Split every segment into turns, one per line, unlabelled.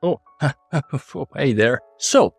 Oh, hey there. So,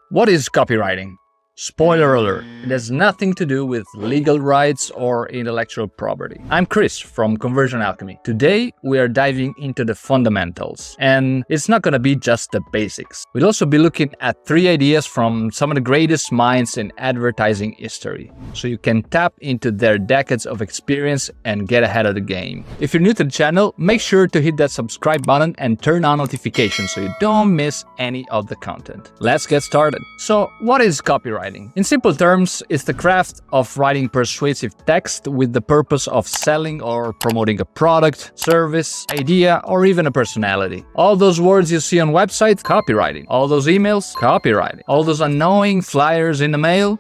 what is copywriting? Spoiler alert, it has nothing to do with legal rights or intellectual property. I'm Chris from Conversion Alchemy. Today, we are diving into the fundamentals, and it's not gonna be just the basics. We'll also be looking at 3 ideas from some of the greatest minds in advertising history, so you can tap into their decades of experience and get ahead of the game. If you're new to the channel, make sure to hit that subscribe button and turn on notifications so you don't miss any of the content. Let's get started. So, what is copywriting? In simple terms, it's the craft of writing persuasive text with the purpose of selling or promoting a product, service, idea, or even a personality. All those words you see on websites, copywriting. All those emails, copywriting. All those annoying flyers in the mail,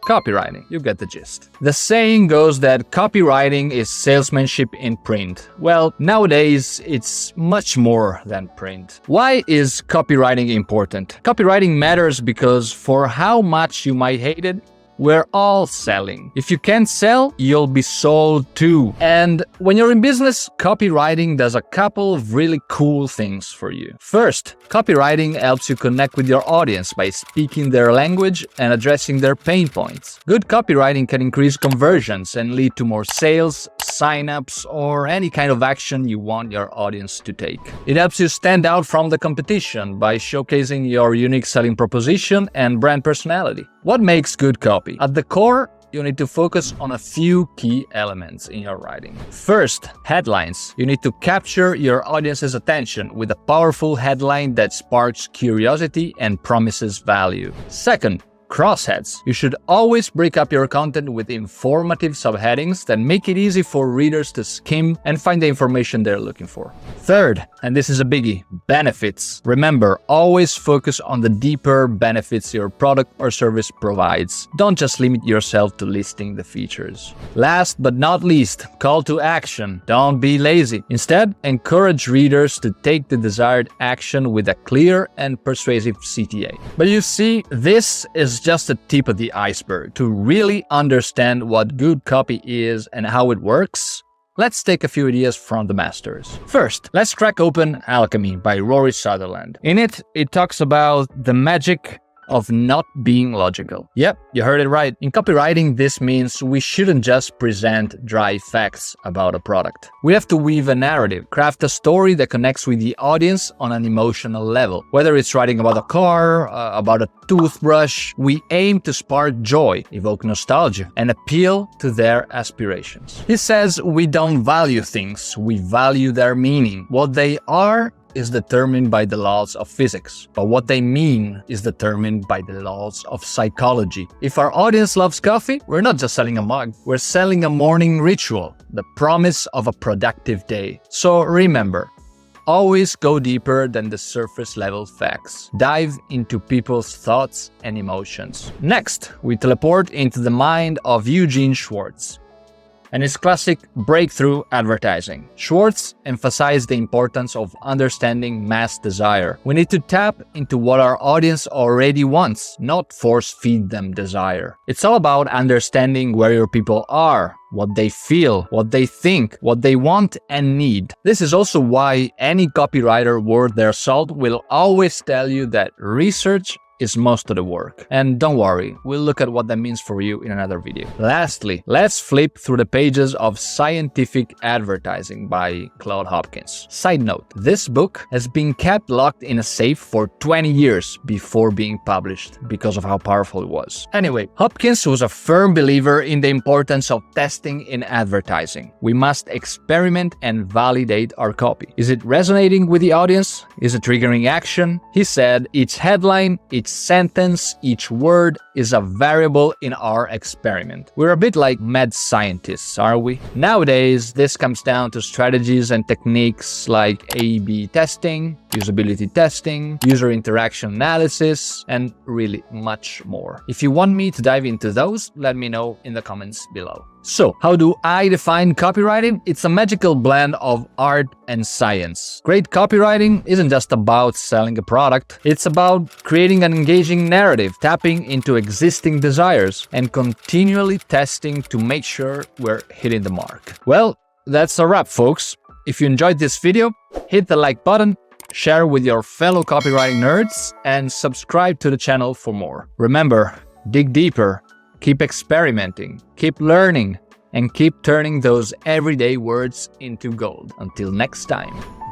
copywriting. You get the gist. The saying goes that copywriting is salesmanship in print. Well, nowadays, it's much more than print. Why is copywriting important? Copywriting matters because for how much you might hate it, we're all selling. If you can't sell, you'll be sold too. And when you're in business, copywriting does a couple of really cool things for you. First, copywriting helps you connect with your audience by speaking their language and addressing their pain points. Good copywriting can increase conversions and lead to more sales, signups, or any kind of action you want your audience to take. It helps you stand out from the competition by showcasing your unique selling proposition and brand personality. What makes good copy? At the core, you need to focus on a few key elements in your writing. First, headlines. You need to capture your audience's attention with a powerful headline that sparks curiosity and promises value. Second, crossheads. You should always break up your content with informative subheadings that make it easy for readers to skim and find the information they're looking for. Third, and this is a biggie, benefits. Remember, always focus on the deeper benefits your product or service provides. Don't just limit yourself to listing the features. Last but not least, call to action. Don't be lazy. Instead, encourage readers to take the desired action with a clear and persuasive CTA. But you see, this is just the tip of the iceberg. To really understand what good copy is and how it works, let's take a few ideas from the masters. First, let's crack open Alchemy by Rory Sutherland. In it, it talks about the magic of not being logical. Yep, you heard it right. In copywriting, this means we shouldn't just present dry facts about a product. We have to weave a narrative, craft a story that connects with the audience on an emotional level. Whether it's writing about a car, about a toothbrush, we aim to spark joy, evoke nostalgia, and appeal to their aspirations. He says we don't value things, we value their meaning. What they are is determined by the laws of physics, but what they mean is determined by the laws of psychology. If our audience loves coffee, we're not just selling a mug, we're selling a morning ritual, the promise of a productive day. So remember, always go deeper than the surface level facts. Dive into people's thoughts and emotions. Next, we teleport into the mind of Eugene Schwartz and his classic breakthrough advertising. Schwartz emphasized the importance of understanding mass desire. We need to tap into what our audience already wants, not force-feed them desire. It's all about understanding where your people are, what they feel, what they think, what they want and need. This is also why any copywriter worth their salt will always tell you that research is most of the work. And don't worry, we'll look at what that means for you in another video. Lastly, let's flip through the pages of Scientific Advertising by Claude Hopkins. Side note, this book has been kept locked in a safe for 20 years before being published because of how powerful it was. Anyway, Hopkins was a firm believer in the importance of testing in advertising. We must experiment and validate our copy. Is it resonating with the audience? Is it triggering action? He said, each headline, each sentence, each word is a variable in our experiment. We're a bit like mad scientists, are we? Nowadays, this comes down to strategies and techniques like A/B testing, usability testing, user interaction analysis, and really much more. If you want me to dive into those, let me know in the comments below. So, how do I define copywriting? It's a magical blend of art and science. Great copywriting isn't just about selling a product, it's about creating an engaging narrative, tapping into existing desires, and continually testing to make sure we're hitting the mark. Well, that's a wrap, folks. If you enjoyed this video, hit the like button, share with your fellow copywriting nerds, and subscribe to the channel for more. Remember, dig deeper, keep experimenting, keep learning, and keep turning those everyday words into gold. Until next time.